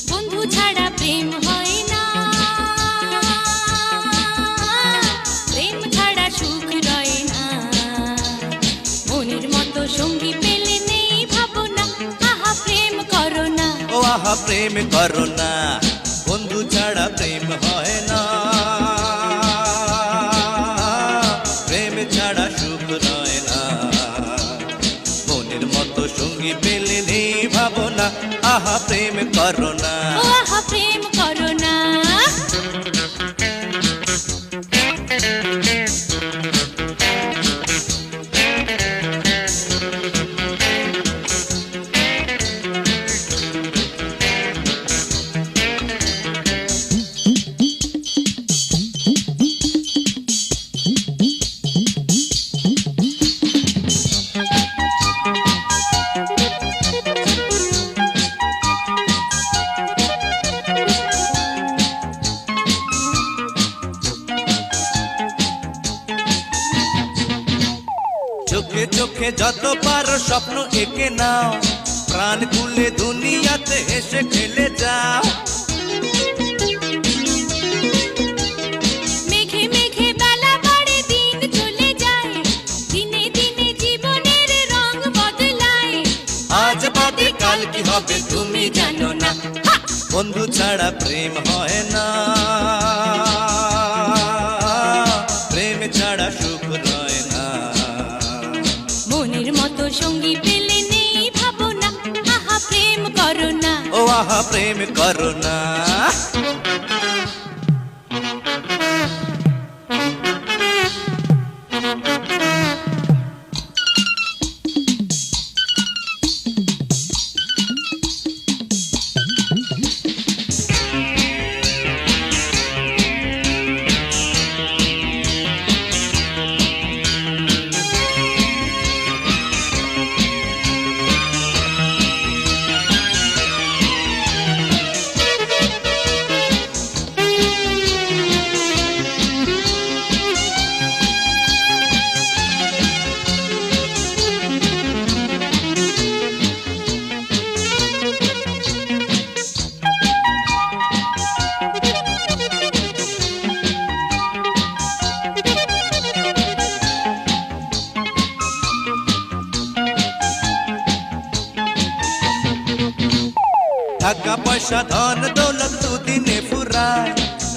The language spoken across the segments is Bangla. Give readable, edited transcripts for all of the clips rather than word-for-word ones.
বন্ধু ছাড়া প্রেম হয় না, প্রেম ছাড়া সুখ রয় না। মনের মতো সঙ্গী পেলে নেই ভাবনা, আহা প্রেম করো না। ও আহা প্রেম করো না, বন্ধু ছাড়া প্রেম হয় না, প্রেম ছাড়া সুখ রয় না। মনের মতো সঙ্গী পেলে নেই ভাবনা, আহা প্রেম করো না। ও আহা প্রেম করো না। চোখে চোখে যত পারো স্বপ্ন এঁকে নাও, প্রাণ খুলে দুনিয়াতে হেসে খেলে যাও। মেঘে মেঘে বেলা বাড়ে, দিন চলে যায়, দিনে দিনে জীবনের রং বদলায়। আজ বাদে কাল কি হবে তুমি জানো না, বন্ধু ছাড়া প্রেম হয় না, প্রেম ছাড়া সুখ রয় না। মনের মতো সঙ্গী পেলে নেই ভাবনা, আহা প্রেম করো না। ও আহা প্রেম করো না। টাকা পয়সা ধন দৌলত দুদিনে ফুরায়,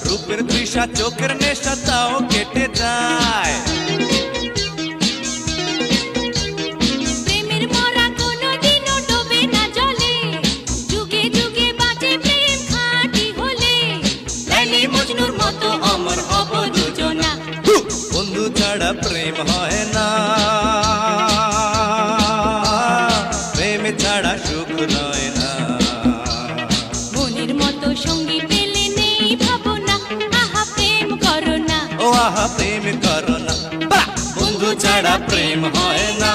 রূপের তৃষা চোখের নেশা তাও কেটে যায়। প্রেমের মরা কোনোদিনও ডোবে না জলে, যুগে যুগে বাঁচে প্রেম খাঁটি হলে। লাইলি মজনুর মতো অমর হব দুজনা, বন্ধু ছাড়া প্রেম হয় না, প্রেম ছাড়া সুখ রয় না। মনের মতো সঙ্গী পেলে নেই ভাবনা, আহা প্রেম করো না। ও আহা প্রেম করো না, বন্ধু ছাড়া প্রেম হয় না,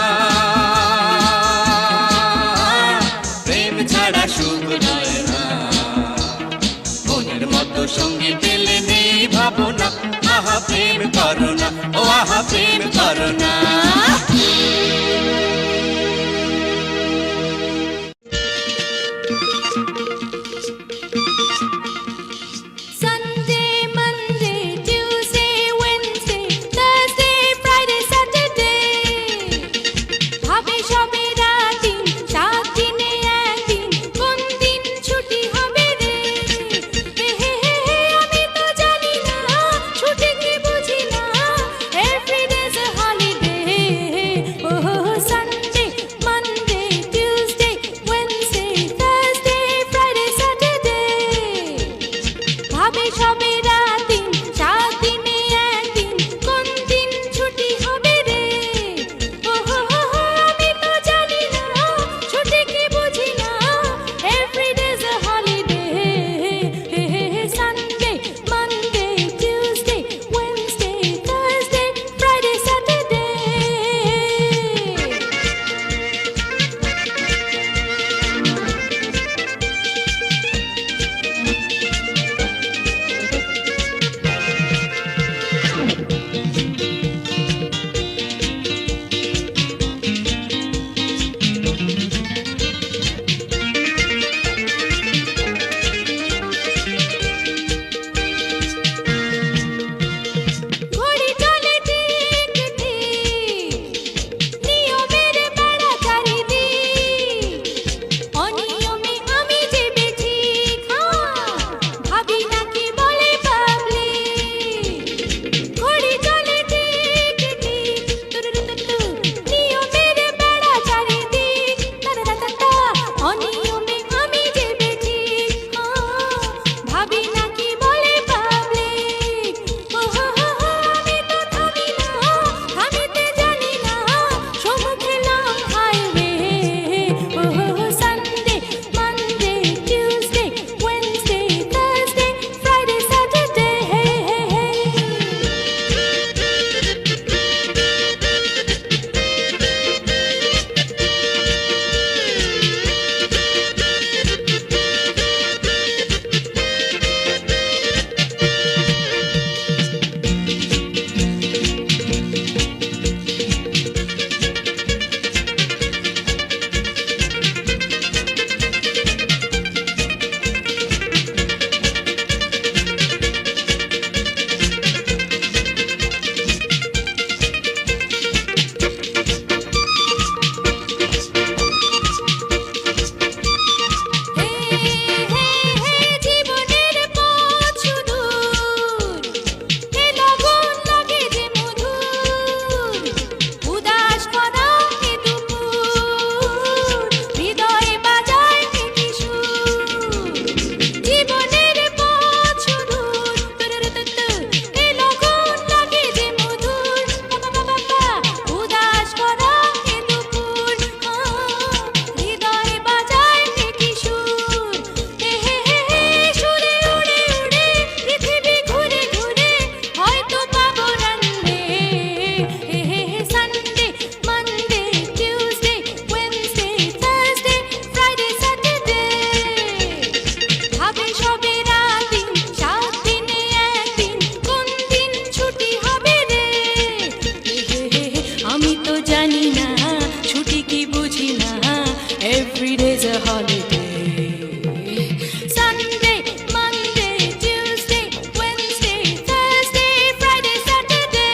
প্রেম ছাড়া সুখ রয় না। মনের মতো সঙ্গী পেলে নেই ভাবনা, আহা প্রেম করো না, ও আহা প্রেম করো না। Sunday, Monday, Tuesday, Wednesday, Thursday, Friday, Saturday, ভাবে সবে রাতদিন, 7 দিনে একদিন, কোন দিন ছুটি হবে রে? হে হে হে হে, আমি তো জানি না, ছুটি কি বুঝি না, every day's a holiday. অনিয়মে আমি যে বেঠি ভাবি না কি বলে পাবলিক আমি তো থামি না থামিতে জানি না সম্মুখে long highway Sunday Monday Tuesday Wednesday Thursday Friday Saturday জীবনের পথ সুদূর হে লগন লাগে যে মধুর উদাস করা হে দুপুর হৃদয়ে বাজায় হে কিশোর জীবনের পথ সুদূর হে লগন লাগে যে মধুর উদাস করা হে দুপুর হৃদয়ে বাজায় হে কিশোর সুরে উড়ে উড়ে পৃথিবী ঘুরে ঘুরে হয়তো পাবো রানবে Sunday Monday Tuesday Wednesday Thursday Friday Saturday ভাবে সবে রাতদিন 7 দিনে একদিন কোন দিন ছুটি হবে রে আমি তো জানি না ছুটি কি বুঝি না every day's a holiday Sunday Monday Tuesday Wednesday Thursday Friday Saturday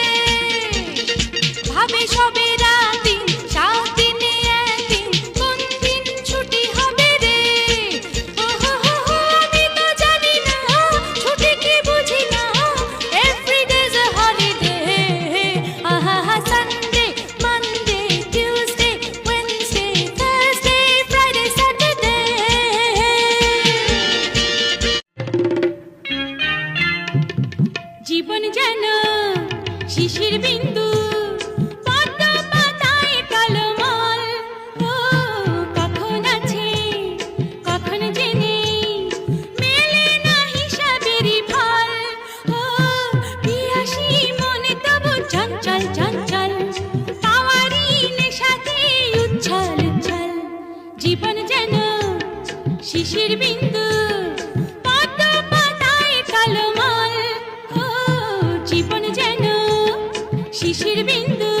ভাবে সবে রাতদিন 7 দিনে একদিন কোন দিন ছুটি হবে রে আমি তো জানি না ছুটি কি বুঝি না every day's a holiday Sunday Monday Tuesday Wednesday Thursday Friday Saturday জীবন যেন শিশির বিন্দু পদ্ম পাতায় টলমল কখন আছে কখন যে নেই মেলে না হিসাবেরই ফল পিয়াসী মনে তবু চঞ্চল চঞ্চল পাওয়ারি নেশাতে উচ্ছল উচ্ছল জীবন যেন শিশির বিন্দু পদ্ম পাতায় টলমল জীবন যেন শিশির বিন্দু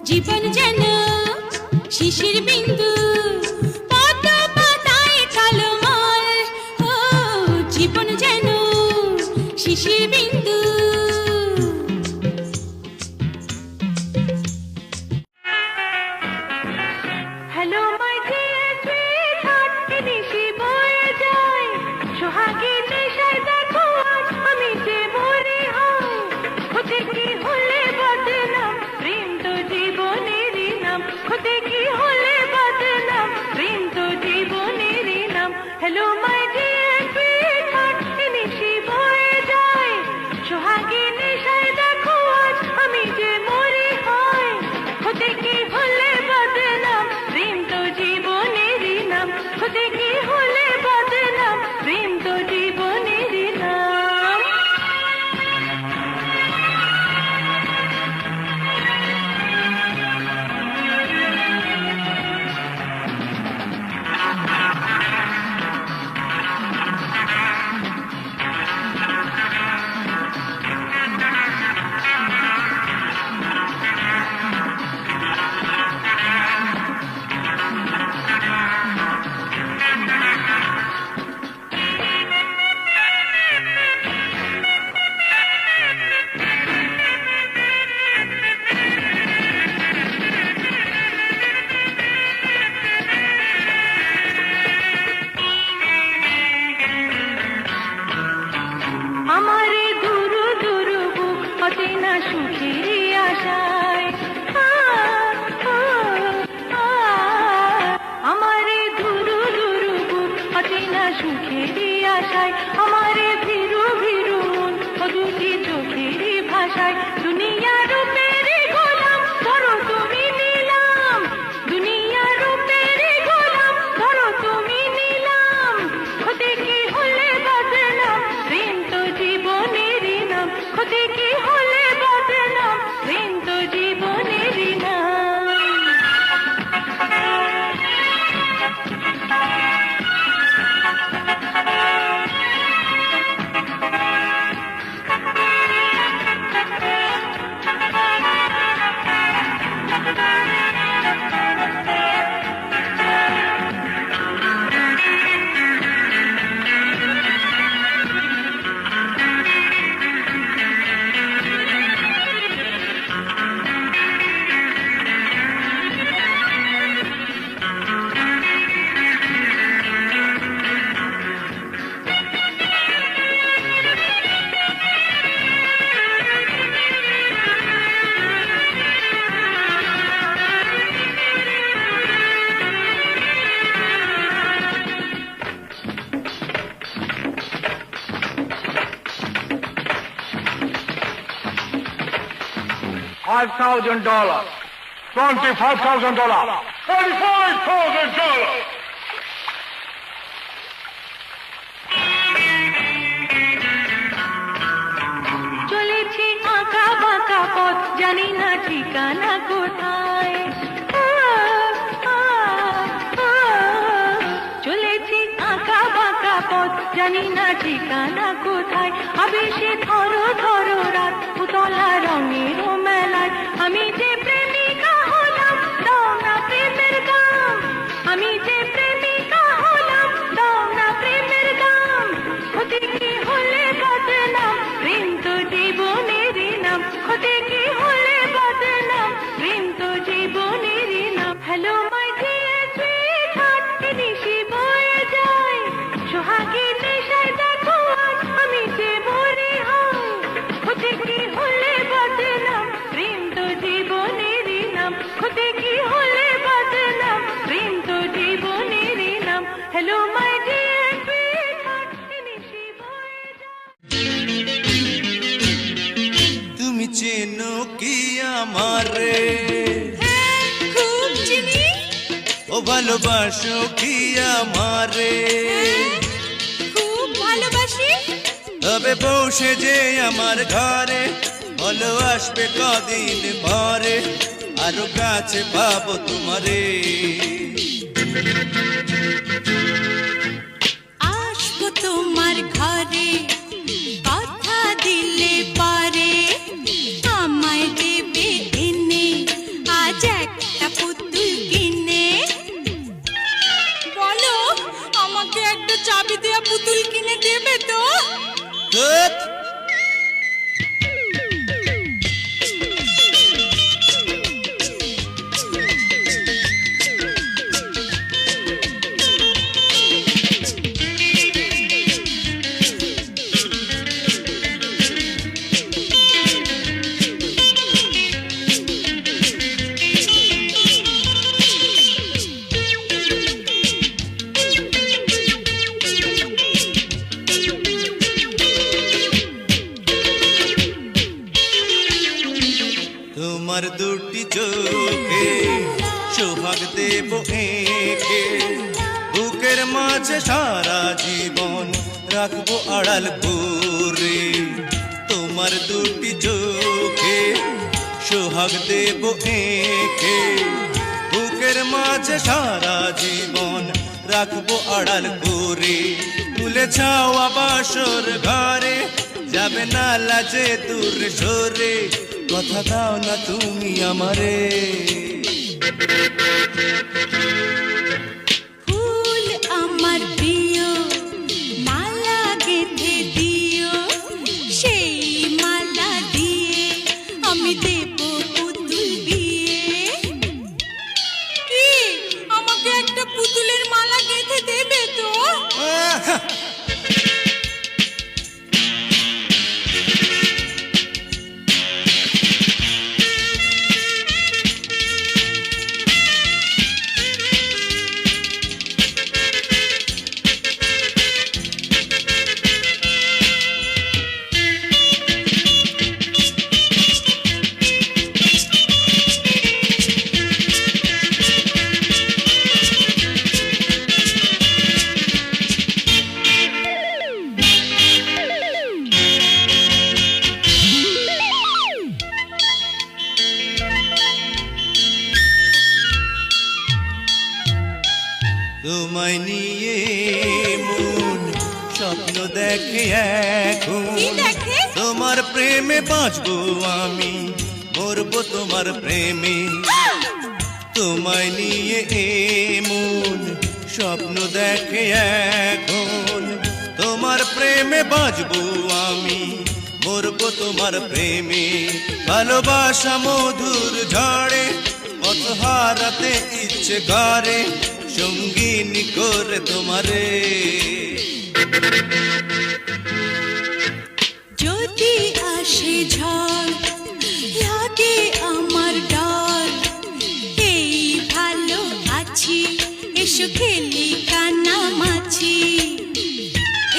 জীবন যেন শিশির বিন্দু পদ্ম পাতায় ঝলমল। ও জীবন যেন শিশির বিন্দু। হ্যালো মাই ডিয়ার সুইটহার্ট, নিশি বয়ে যায় সোহাগী নেশায়, দেখো আজ আমি যে মরে হই। হতে কি হলে বদনাম, প্রেম তো জীবনেরই নাম। হতে কি হলে বদনাম, প্রেম তো জীবনেরই নাম। হ্যালো মাই ডিয়ার সুইটহার্ট, নিশি বয়ে যায় সোহাগী নেশায়, দেখো আজ আমি যে মরে হই। হতে কি হলে বদনাম, প্রেম তো জীবনেরই নাম। হতে কি হলে বদনাম, প্রেম তো জীবনেরই নাম। আমারে দুরু দুরু বুক অচেনা সুখের আশায়, আমারে দুরু দুরু বুক অচেনা সুখের আশায়, আমারে ভিরু ভিরু মন ও দুটি চোখের ভাষায়। দুনিয়া রূপের গোলাম ধরো তুমি নিলাম, দুনিয়া রূপের গোলাম ধরো তুমি নিলাম। হতে কি হলে বদনাম, প্রেম তো জীবনেরই নাম। হতে কি হলে বদনাম, প্রেম তো জীবনেরই নাম। $5,000, $25,000, $35,000. চলেছি আঁকা বাঁকা পথ, জানি না ঠিকানা কোথায়। চলেছি আঁকা বাঁকা পথ, জানি না ঠিকানা কোথায়। আবেশে ধরো ধরো রাত উতলা রঙের মেলায়। আমি যে প্রেমিকা হলাম, দাও না প্রেমের গান। আমি যে প্রেমিকা হলাম, দাও না প্রেমের গান। হতে কি হলে বদনাম, প্রেম তো জীবনেরই নাম। হতে কি হলে বদনাম, প্রেম তো জীবনেরই নাম। হ্যালো মাই ডিয়ার সুইটহার্ট, নিশি বয়ে যায় সোহাগী নেশায়, দেখো আজ আমি যে মরে হই। হতে কি হলে বদনাম, প্রেম তো জীবনেরই নাম। হতে কি হলে বদনাম, প্রেম তো জীবনেরই নাম। হ্যালো মাই ডিয়ার সুইটহার্ট, নিশি বয়ে যায়। তুমি চেনো কি আমারে, হ্যাঁ খুব চিনি। ও ভালোবাসো কি আমারে, খুব ভালোবাসি। তবে বসে যে আমার ঘরে, বলো আসবে কদিন পরে, আরো কাছে পাবো তোমারে। আসবো তোমার ঘরে, কথা দিলে পারে আমায় দেবে এনে। আজ পুতুল কিনে দেবে তো? ধুৎ। তোমার দুটি চোখে সোহাগ দেব এঁকে, বুকের মাঝে সারা জীবন রাখবো আড়াল করে। তোমার দুটি চোখে সোহাগ দেব এঁকে, বুকের মাঝে সারা জীবন রাখবো আড়াল করে। তুলে ছাওয়া বাসর ঘরে যাবে না লাজে দূর সরে, কথা দাও না তুমি আমারে। ফুল আমার প্রিয়, মালা গেঁথে দিও, সেই মালা দিয়ে আমি দেব পুতুল বিয়ে। কি আমাকে একটা পুতুলের মালা গেঁথে দেবে তো? তোমায় নিয়ে মন স্বপ্ন দেখে এখন, কি দেখে? তোমার প্রেমে বাঁচবো আমি, মরবো তোমার প্রেমে। তোমায় নিয়ে মন স্বপ্ন দেখে এখন, তোমার প্রেমে বাঁচবো আমি, মরবো তোমার প্রেমে। ভালোবাসা মধুর ঝড়ে পথ হারাতে ইচ্ছে করে, সঙ্গিনী করে তোমারে। যদি আসে ঝড় লাগে আমার ডর, এই ভালো আছি, এসো খেলি কানামাছি।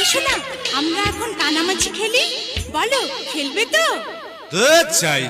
এসো না, আমরা এখন কানামাছি খেলি, বলো খেলবে তো? চাই